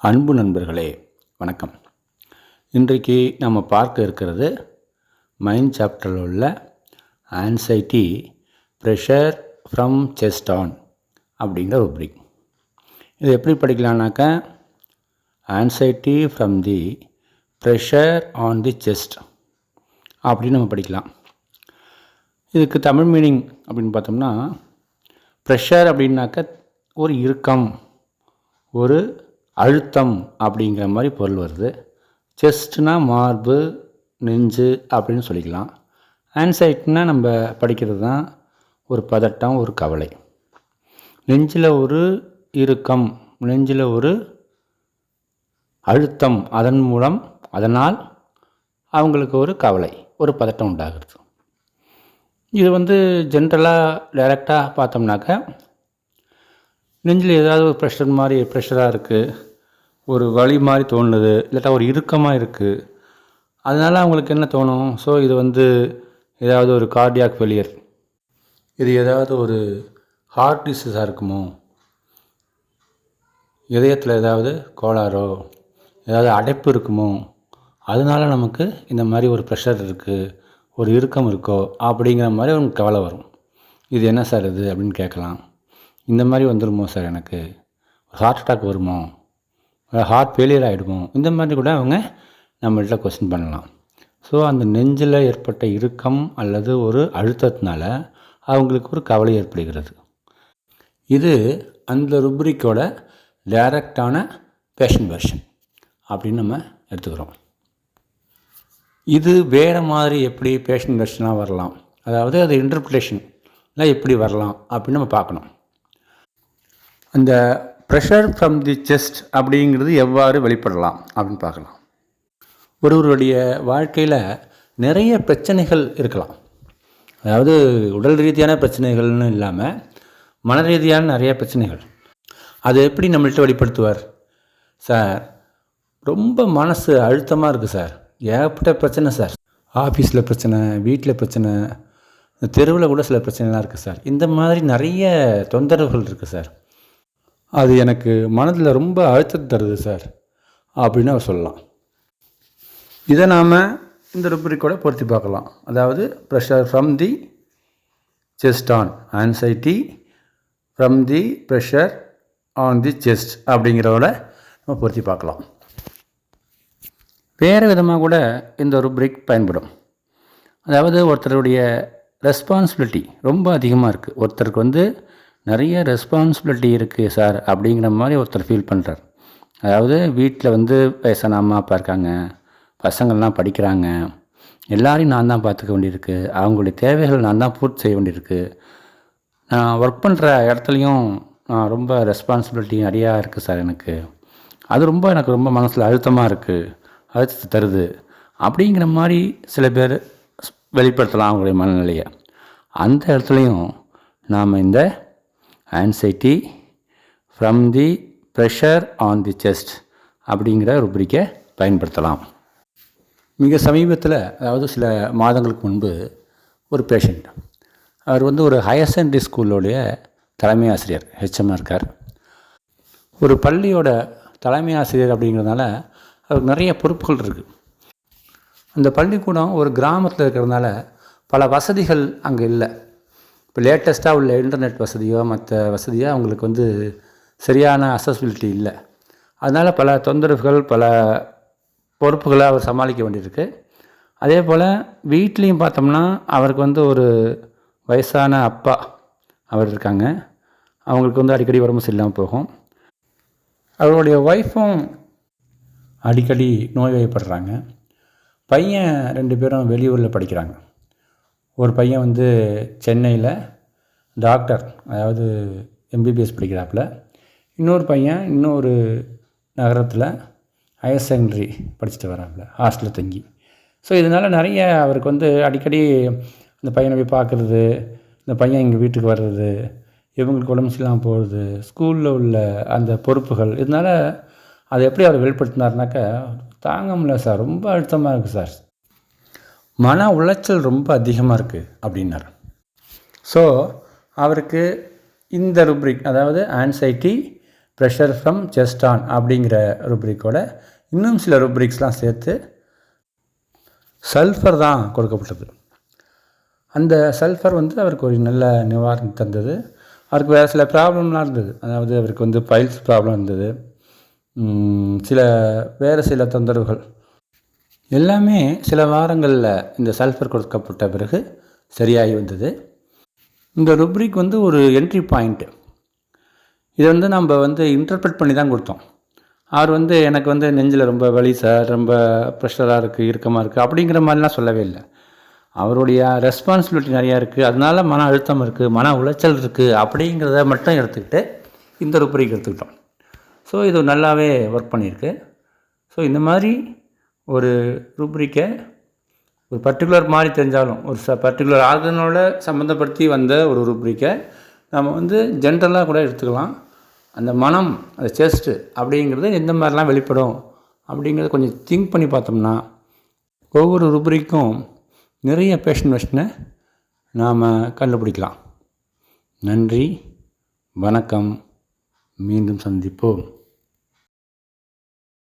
அன்பு நண்பர்களே வணக்கம். இன்றைக்கு நம்ம பார்க்க இருக்கிறது மைண்ட் சாப்டரில் உள்ள anxiety pressure from chest on அப்படிங்கிற ரூப்ரிக். இது எப்படி படிக்கலான்னாக்கா, anxiety from the pressure on the chest அப்படின்னு நம்ம படிக்கலாம். இதுக்கு தமிழ் மீனிங் அப்படின்னு பார்த்தோம்னா, ப்ரெஷர் அப்படின்னாக்க ஒரு இறுக்கம், ஒரு அழுத்தம் அப்படிங்கிற மாதிரி பொருள் வருது. செஸ்ட்னா மார்பு, நெஞ்சு அப்படின்னு சொல்லிக்கலாம். ஆன்சைட்டினா நம்ம படிக்கிறது தான் ஒரு பதட்டம், ஒரு கவலை. நெஞ்சில் ஒரு இறுக்கம், நெஞ்சில் ஒரு அழுத்தம், அதனால் அவங்களுக்கு ஒரு கவலை, ஒரு பதட்டம் உண்டாகிறது. இது ஜென்ரலாக டைரெக்டாக பார்த்தோம்னாக்க, நெஞ்சில் ஏதாவது ஒரு ப்ரெஷராக இருக்குது, ஒரு வலி மாதிரி தோணுது, இல்லாட்டா ஒரு இறுக்கமாக இருக்குது. அதனால் அவங்களுக்கு என்ன தோணும்? ஸோ இது ஏதாவது ஒரு கார்டியாக் ஃபெயிலியர், இது ஏதாவது ஒரு ஹார்ட் டிசீஸாக இருக்குமோ, இதயத்தில் ஏதாவது கோளாறோ, ஏதாவது அடைப்பு இருக்குமோ, அதனால் நமக்கு இந்த மாதிரி ஒரு ப்ரெஷர் இருக்குது, ஒரு இறுக்கம் இருக்கோ அப்படிங்கிற மாதிரி அவங்களுக்கு கவலை வரும். இது என்ன சார் இது அப்படின்னு கேட்கலாம். இந்த மாதிரி வந்துடுமோ சார், எனக்கு ஹார்ட் அட்டாக் வருமோ, ஹார்ட் ஃபெயிலியர் ஆகிடுமோ, இந்த மாதிரி கூட அவங்க நம்மள்கிட்ட கொஸ்டின் பண்ணலாம். ஸோ அந்த நெஞ்சில் ஏற்பட்ட இறுக்கம் அல்லது ஒரு அழுத்தத்தினால அவங்களுக்கு ஒரு கவலை ஏற்படுகிறது. இது அந்த ருப்ரிக்கோட டைரக்டான பேஷண்ட் வெர்ஷன் அப்படின்னு நம்ம எடுத்துக்கிறோம். இது வேறு மாதிரி எப்படி பேஷண்ட் வெர்ஷனாக வரலாம், அதாவது அது இன்டர்பிரிட்டேஷனில் எப்படி வரலாம் அப்படின்னு நம்ம பார்க்கணும். அந்த ப்ரெஷர் ஃப்ரம் தி செஸ்ட் அப்படிங்கிறது எவ்வாறு வெளிப்படலாம் அப்படின்னு பார்க்கலாம். ஒருவருடைய வாழ்க்கையில் நிறைய பிரச்சனைகள் இருக்கலாம். அதாவது உடல் ரீதியான பிரச்சனைகள்னு இல்லாமல் மன ரீதியான நிறைய பிரச்சனைகள். அதை எப்படி நம்மள்கிட்ட வெளிப்படுத்துவார்? சார், ரொம்ப மனசு அழுத்தமாக இருக்குது சார், ஏகப்பட்ட பிரச்சனை சார், ஆஃபீஸில் பிரச்சனை, வீட்டில் பிரச்சனை, தெருவில் கூட சில பிரச்சனைலாம் இருக்குது சார், இந்த மாதிரி நிறைய தொந்தரவுகள் இருக்குது சார், அது எனக்கு மனதில் ரொம்ப அழுத்தத்தை தருது சார் அப்படின்னு அவர் சொல்லலாம். இதை நாம் இந்த ருப்ரிக்கோட பொருத்தி பார்க்கலாம். அதாவது pressure from the chest on, anxiety from the pressure on the chest அப்படிங்கிறதோட நம்ம பொருத்தி பார்க்கலாம். வேறு விதமாக கூட இந்த ருப்ரிக் பயன்படும். அதாவது ஒருத்தருடைய ரெஸ்பான்சிபிலிட்டி ரொம்ப அதிகமாக இருக்குது, ஒருத்தருக்கு நிறைய ரெஸ்பான்சிபிலிட்டி இருக்குது சார் அப்படிங்கிற மாதிரி ஒருத்தர் ஃபீல் பண்ணுறார். அதாவது வீட்டில் வயசான அம்மா அப்பா இருக்காங்க, பசங்கள்லாம் படிக்கிறாங்க, எல்லாரையும் நான் தான் பார்த்துக்க வேண்டியிருக்கு, அவங்களுடைய தேவைகள் நான் தான் பூர்த்தி செய்ய வேண்டியிருக்கு, நான் ஒர்க் பண்ணுற இடத்துலையும் நான் ரொம்ப ரெஸ்பான்சிபிலிட்டி நிறையா இருக்குது சார், எனக்கு ரொம்ப மனசில் அழுத்தமாக இருக்குது, அழுத்தத்தை தருது அப்படிங்கிற மாதிரி சில பேர் வெளிப்படுத்தலாம் அவங்களுடைய மனநிலையை. அந்த இடத்துலையும் நாம் இந்த anxiety from the pressure on the chest அப்படிங்கிற ருப்ரிக்கை பயன்படுத்தலாம். மிக சமீபத்தில், அதாவது சில மாதங்களுக்கு முன்பு, ஒரு பேஷண்ட், அவர் ஒரு ஹையர் செகண்டரி ஸ்கூலோடைய தலைமை ஆசிரியர், ஹெச்எம்மாக இருக்கார். ஒரு பள்ளியோட தலைமை ஆசிரியர் அப்படிங்கிறதுனால அவருக்கு நிறைய பொறுப்புகள் இருக்குது. அந்த பள்ளிக்கூடம் ஒரு கிராமத்தில் இருக்கிறதுனால பல வசதிகள் அங்கே இல்லை. இப்போ லேட்டஸ்ட்டாக உள்ள இன்டர்நெட் வசதியோ மற்ற வசதியோ அவங்களுக்கு சரியான அக்சஸபிலிட்டி இல்லை. அதனால் பல தொந்தரவுகள், பல பொறுப்புகளை அவர் சமாளிக்க வேண்டியிருக்கு. அதே போல் வீட்லேயும் பார்த்தோம்னா அவருக்கு ஒரு வயசான அப்பா அவர் இருக்காங்க, அவங்களுக்கு அடிக்கடி உடம்பு சரியில்லாமல் போகும். அவருடைய ஒய்ஃபும் அடிக்கடி நோய்வாய்ப்படுறாங்க. பையன் 2 பேரும் வெளியூரில் படிக்கிறாங்க. ஒரு பையன் சென்னையில் டாக்டர், அதாவது எம்பிபிஎஸ் படிக்கிறாப்புல. இன்னொரு பையன் இன்னொரு நகரத்தில் ஹையர் செகண்டரி படிச்சுட்டு வராப்புல, ஹாஸ்டலில் தங்கி. ஸோ இதனால் நிறைய அவருக்கு அடிக்கடி இந்த பையனை போய் பார்க்குறது, இந்த பையன் எங்கள் வீட்டுக்கு வர்றது, இவங்களுக்கு உடம்பு சரியில்லாமல் போகிறது, ஸ்கூலில் உள்ள அந்த பொறுப்புகள், இதனால் அதை எப்படி அவர் வெளிப்படுத்தினார்னாக்கா, தாங்க முடியல சார், ரொம்ப அழுத்தமாக இருக்குது சார், மன உளைச்சல் ரொம்ப அதிகமாக இருக்குது அப்படின்னார். ஸோ அவருக்கு இந்த ருப்ரிக், அதாவது anxiety pressure from chest on அப்படிங்கிற ருப்ரிக்கோட இன்னும் சில ருப்ரிக்ஸ்லாம் சேர்த்து சல்ஃபர் தான் கொடுக்கப்பட்டது. அந்த சல்ஃபர் வந்து அவருக்கு ஒரு நல்ல நிவாரணம் தந்தது. அவருக்கு வேறு சில ப்ராப்ளம்லாம் இருந்தது. அதாவது அவருக்கு வந்து பைல்ஸ் ப்ராப்ளம் இருந்தது, வேறு சில தொந்தரவுகள் எல்லாமே சில வாரங்களில் இந்த சல்ஃபர் கொடுக்கப்பட்ட பிறகு சரியாகி வந்தது. இந்த ருப்ரிக் வந்து ஒரு என்ட்ரி பாயிண்ட்டு. இதை வந்து நம்ம வந்து இன்டர்பிரட் பண்ணி தான் கொடுத்தோம். அவர் வந்து எனக்கு வந்து நெஞ்சில் ரொம்ப வலி சார், ரொம்ப ப்ரெஷராக இருக்குது, இறுக்கமாக இருக்குது அப்படிங்கிற மாதிரிலாம் சொல்லவே இல்லை. அவருடைய ரெஸ்பான்சிபிலிட்டி நிறையா இருக்குது, அதனால மன அழுத்தம் இருக்குது, மன உளைச்சல் இருக்குது அப்படிங்கிறத மட்டும் எடுத்துக்கிட்டு இந்த ருப்ரிக் எடுத்துக்கிட்டோம். ஸோ இது நல்லாவே ஒர்க் பண்ணியிருக்கு. ஸோ இந்த மாதிரி ஒரு ருப்ரிக்கை ஒரு பர்டிகுலர் மாதிரி தெரிஞ்சாலும் ஒரு பர்டிகுலர் ஆர்கனோட சம்மந்தப்படுத்தி வந்த ஒரு ருப்ரிக்கை நம்ம வந்து ஜென்ரலாக கூட எடுத்துக்கலாம். அந்த மனம், அந்த செஸ்ட்டு அப்படிங்கிறது எந்த மாதிரிலாம் வெளிப்படும் அப்படிங்கிறத கொஞ்சம் திங்க் பண்ணி பார்த்தோம்னா ஒவ்வொரு ருப்ரிக்கும் நிறைய பேஷண்ட் நாம் கண்டுபிடிக்கலாம். நன்றி, வணக்கம், மீண்டும் சந்திப்போம்.